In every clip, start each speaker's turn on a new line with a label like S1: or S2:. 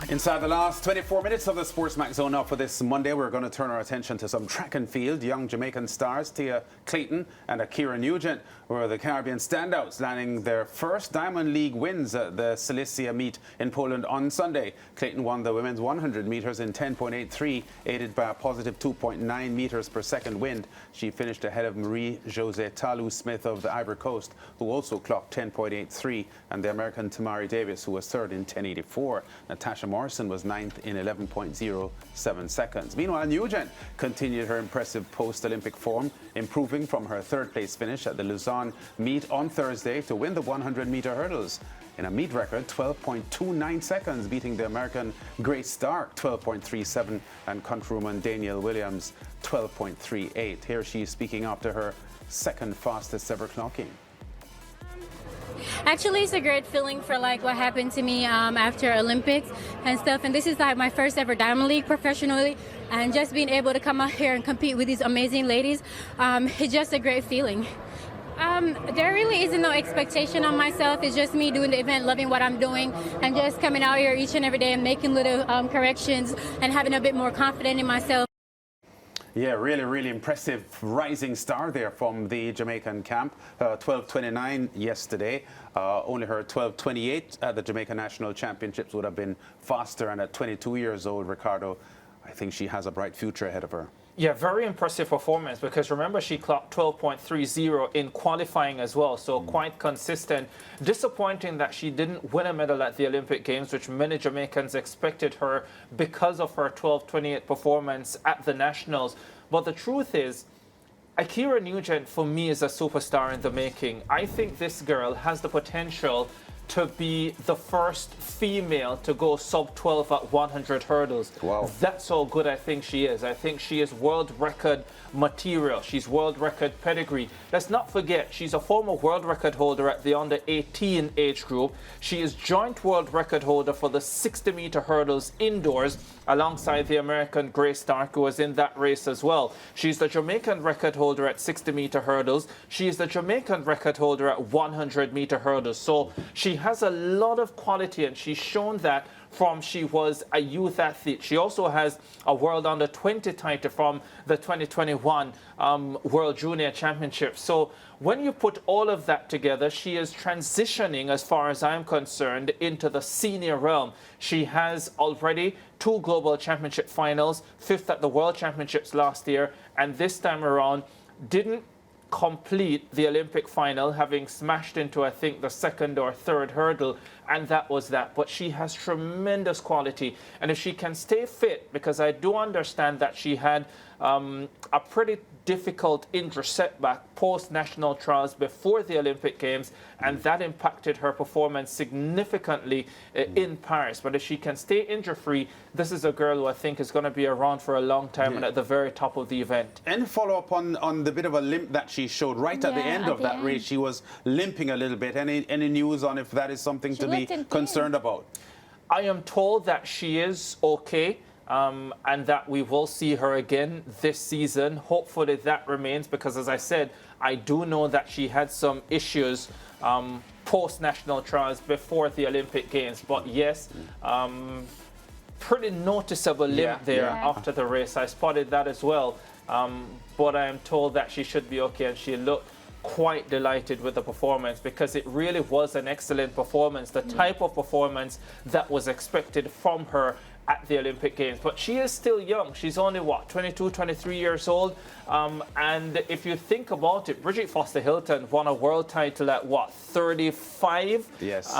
S1: Inside the last 24 minutes of the SportsMax Zone now for this Monday, we're going to turn our attention to some track and field. Young Jamaican stars Clayton and Akira Newent were the Caribbean standouts, landing their first Diamond League wins at the Silesia meet in Poland on Sunday. Clayton won the women's 100 metres in 10.83, aided by a positive 2.9 metres per second wind. She finished ahead of Marie-Josée Talu-Smith of the Ivory Coast, who also clocked 10.83, and the American Tamari Davis, who was third in 10.84. Natasha Morrison was ninth in 11.07 seconds. Meanwhile, Nugent continued her impressive post-Olympic form, improving from her third-place finish at the Lausanne meet on Thursday to win the 100-meter hurdles in a meet record 12.29 seconds, beating the American Grace Stark 12.37 and countrywoman Danielle Williams 12.38. Here she is speaking after her second fastest ever clocking.
S2: Actually, it's a great feeling for like what happened to me after Olympics and stuff. And this is like my first ever Diamond League professionally. And just being able to come out here and compete with these amazing ladies, it's just a great feeling. There really isn't no expectation on myself. It's just me doing the event, loving what I'm doing, and just coming out here each and every day and making little corrections and having a bit more confidence in myself.
S1: Yeah, really impressive rising star there from the Jamaican camp. 12.29 yesterday. Only her 12.28 at the Jamaican National Championships would have been faster. And at 22 years old, Ricardo, I think she has a bright future ahead of her.
S3: Yeah, very impressive performance, because remember she clocked 12.30 in qualifying as well, so quite consistent. Disappointing that she didn't win a medal at the Olympic Games, which many Jamaicans expected her because of her 12.28 performance at the Nationals. But the truth is, Akira Newent for me is a superstar in the making. I think this girl has the potential to be the first female to go sub-12 at 100 hurdles.
S1: Wow. That's
S3: how good I think she is. I think she is world record material. She's world record pedigree. Let's not forget, she's a former world record holder at the under 18 age group. She is joint world record holder for the 60-meter hurdles indoors alongside the American Grace Stark, who was in that race as well. She's the Jamaican record holder at 60-meter hurdles. She is the Jamaican record holder at 100-meter hurdles. So she has a lot of quality, and she's shown that from she was a youth athlete. She also has a World Under 20 title from the 2021 World Junior Championship. So when you put all of that together, she is transitioning, as far as I'm concerned, into the senior realm. She has already 2 global championship finals, 5th at the World Championships last year, and this time around didn't complete the Olympic final, having smashed into, I think, the 2nd or 3rd hurdle, and that was that. But she has tremendous quality, and if she can stay fit, because I do understand that she had a pretty difficult injury setback post-national trials before the Olympic Games, and that impacted her performance significantly in Paris. But if she can stay injury-free, this is a girl who I think is going to be around for a long time and at the very top of the event.
S1: And follow up on the bit of a limp that she showed right at the end of that race. She was limping a little bit. Any news on if that is something to be concerned about?
S3: I am told that she is okay. And that we will see her again this season. Hopefully that remains, because as I said, I do know that she had some issues post-national trials before the Olympic Games. But yes, pretty noticeable limp there after the race. I spotted that as well. But I am told that she should be okay, and she looked quite delighted with the performance, because it really was an excellent performance, the type of performance that was expected from her at the Olympic Games. But she is still young. She's only, what, 22, 23 years old? And if you think about it, Bridget Foster Hilton won a world title at, what, 35?
S1: Yes.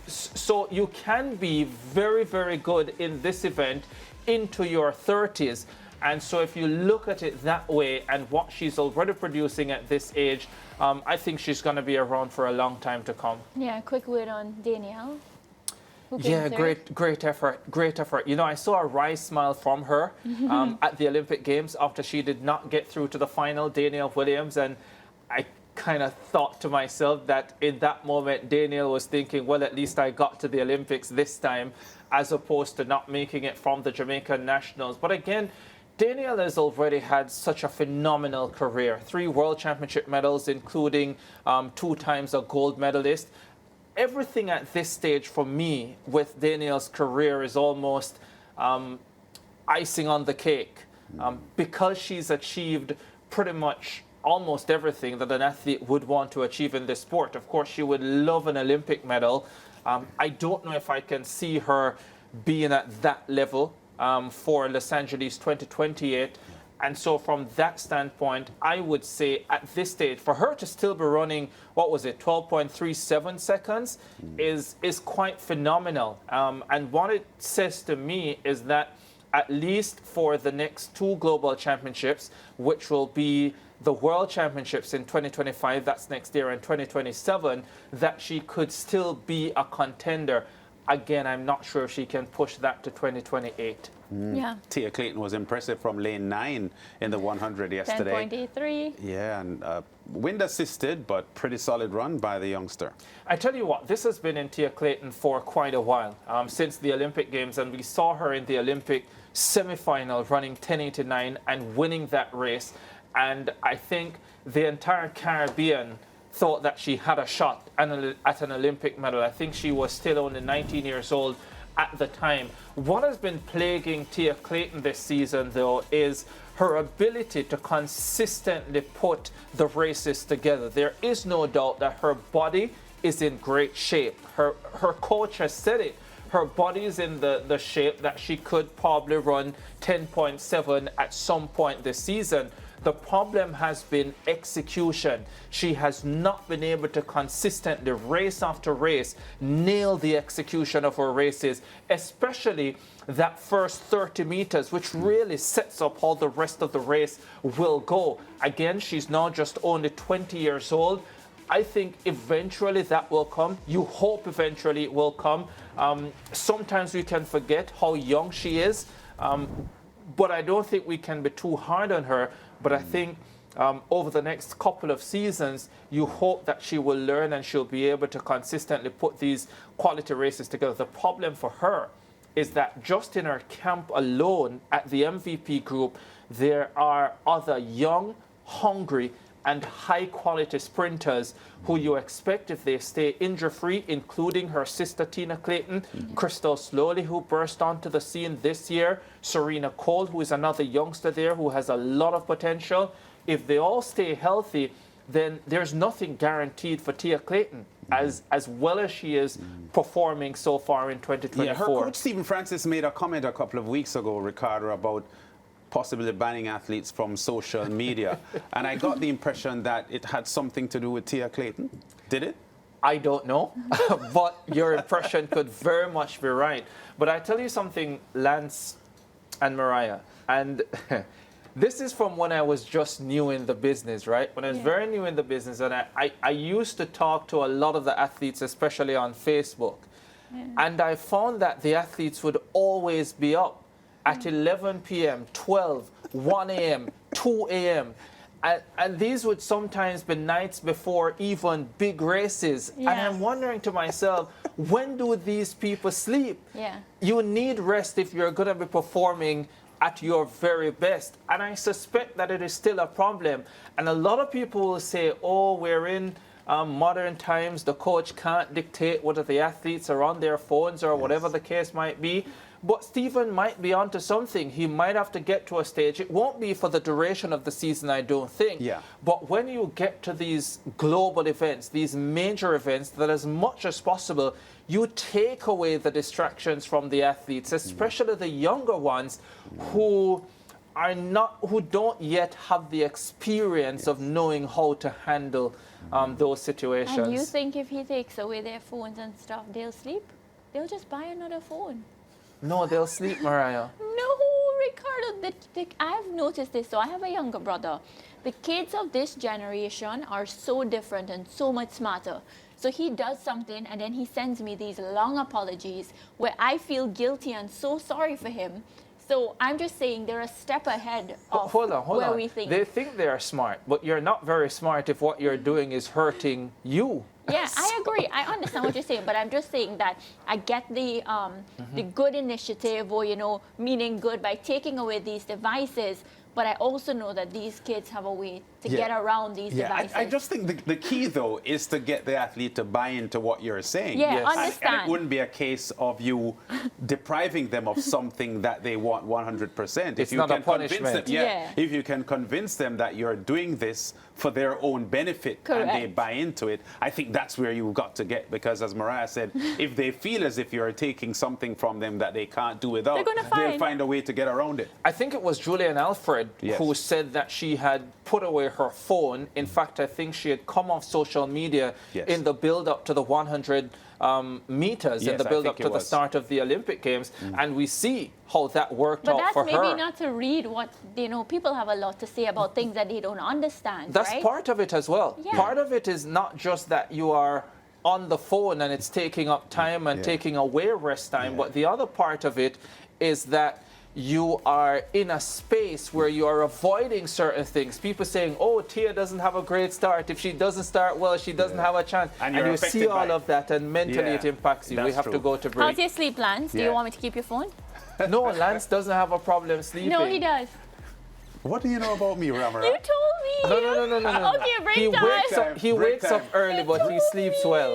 S3: So you can be very good in this event into your 30s. And so if you look at it that way, and what she's already producing at this age, I think she's going to be around for a long time to come.
S4: Yeah, quick word on Danielle.
S3: Yeah, great effort. You know, I saw a wry smile from her at the Olympic Games after she did not get through to the final, Danielle Williams, and I kind of thought to myself that in that moment Danielle was thinking, well, at least I got to the Olympics this time, as opposed to not making it from the Jamaican Nationals. But again, Danielle has already had such a phenomenal career. 3 World Championship medals, including 2 times a gold medalist. everything at this stage for me with Danielle's career is almost icing on the cake. Because she's achieved pretty much almost everything that an athlete would want to achieve in this sport. Of course, she would love an Olympic medal. I don't know if I can see her being at that level for Los Angeles 2028. And so from that standpoint, I would say at this stage, for her to still be running, 12.37 seconds is quite phenomenal. And what it says to me is that at least for the next two global championships, which will be the World Championships in 2025, that's next year, and 2027, that she could still be a contender. Again, I'm not sure if she can push that to 2028.
S4: Yeah.
S1: Tia Clayton was impressive from lane 9 in the 100 yesterday.
S4: 10.83.
S1: Yeah, and wind assisted, but pretty solid run by the youngster.
S3: I tell you what, this has been in Tia Clayton for quite a while, since the Olympic Games, and we saw her in the Olympic semi-final running 10.89 and winning that race. And I think the entire Caribbean thought that she had a shot at an Olympic medal. I think she was still only 19 years old at the time. What has been plaguing Tia Clayton this season, though, is her ability to consistently put the races together. There is no doubt that her body is in great shape. Her coach has said it. Her body is in the shape that she could probably run 10.7 at some point this season. The problem has been execution. She has not been able to consistently, race after race, nail the execution of her races, especially that first 30 meters, which really sets up how the rest of the race will go. Again, she's now just only 20 years old. I think eventually that will come. You hope eventually it will come. Sometimes we can forget how young she is, but I don't think we can be too hard on her. But I think over the next couple of seasons, you hope that she will learn and she'll be able to consistently put these quality races together. The problem for her is that just in her camp alone at the MVP group, there are other young, hungry, and high-quality sprinters who you expect, if they stay injury-free, including her sister Tina Clayton, Crystal Slowly, who burst onto the scene this year, Serena Cole, who is another youngster there who has a lot of potential. If they all stay healthy, then there's nothing guaranteed for Tia Clayton, as well as she is performing so far in 2024.
S1: Yeah, her coach, Stephen Francis, made a comment a couple of weeks ago, Ricardo, about possibly banning athletes from social media. And I got the impression that it had something to do with Tia Clayton. Did it?
S3: I don't know, but your impression could very much be right. But I tell you something, Lance and Mariah, and this is from when I was just new in the business, right? When I was very new in the business, and I used to talk to a lot of the athletes, especially on Facebook. And I found that the athletes would always be up at 11 p.m., 12, 1 a.m., 2 a.m. And these would sometimes be nights before even big races.
S4: Yeah.
S3: And I'm wondering to myself, when do these people sleep?
S4: Yeah.
S3: You need rest if you're going to be performing at your very best. And I suspect that it is still a problem. And a lot of people will say, oh, we're in modern times. The coach can't dictate whether the athletes are on their phones or whatever the case might be. But Stephen might be onto something. He might have to get to a stage. It won't be for the duration of the season, I don't think.
S1: Yeah.
S3: But when you get to these global events, these major events, that as much as possible, you take away the distractions from the athletes, especially the younger ones who don't yet have the experience of knowing how to handle those situations.
S4: And you think if he takes away their phones and stuff, they'll sleep? They'll just buy another phone.
S3: No, they'll sleep, Mariah.
S4: No, Ricardo, I've noticed this. So I have a younger brother. The kids of this generation are so different and so much smarter. So he does something and then he sends me these long apologies where I feel guilty and so sorry for him. So I'm just saying they're a step ahead of
S3: hold on.
S4: we think.
S3: They think they are smart, but you're not very smart if what you're doing is hurting you.
S4: Yeah, I agree. I understand what you're saying, but I'm just saying that I get the good initiative, or meaning good by taking away these devices. but I also know that these kids have a way to get around these devices.
S1: I just think the key, though, is to get the athlete to buy into what you're saying.
S4: Yeah,
S3: Yes.
S4: understand.
S1: And it wouldn't be a case of you depriving them of something that they want 100%.
S3: It's not a punishment.
S1: If you can convince them that you're doing this for their own benefit and they
S4: Correct.
S1: buy into it, I think that's where you've got to get, because as Mariah said, if they feel as if you're taking something from them that they can't do without,
S4: They're gonna
S1: they'll
S4: find-
S1: find a way to get around it.
S3: I think it was Julian Alfred
S1: Yes.
S3: who said that she had put away her phone. In fact, I think she had come off social media
S1: Yes.
S3: in the build-up to the 100 meters, in
S1: Yes,
S3: the
S1: I
S3: build-up
S1: think
S3: to
S1: it
S3: the
S1: was.
S3: start of the Olympic Games, and we see how that worked
S4: But
S3: out
S4: that's
S3: for
S4: maybe
S3: her.
S4: not to read what, people have a lot to say about things that they don't understand,
S3: That's
S4: right?
S3: part of it as well.
S4: Yeah.
S3: Part of it is not just that you are on the phone and it's taking up time and taking away rest time, but the other part of it is that you are in a space where you are avoiding certain things. People saying, oh, Tia doesn't have a great start. If she doesn't start well, she doesn't have a chance.
S1: And
S3: And
S1: you're
S3: you see
S1: affected by
S3: all
S1: it.
S3: of that, and mentally it impacts you. We
S1: That's
S3: have to
S1: true.
S3: go to
S4: How's
S3: break.
S4: your sleep plans? Do
S1: Yeah.
S4: you want me to keep your phone?
S3: No, Lance doesn't have a problem sleeping.
S4: No, he does.
S1: What do you know about me, Ramara?
S4: You told me.
S3: No.
S4: Okay, break
S3: He
S4: time.
S3: wakes up. He
S1: Break
S3: wakes up
S1: time.
S3: early, but he sleeps well.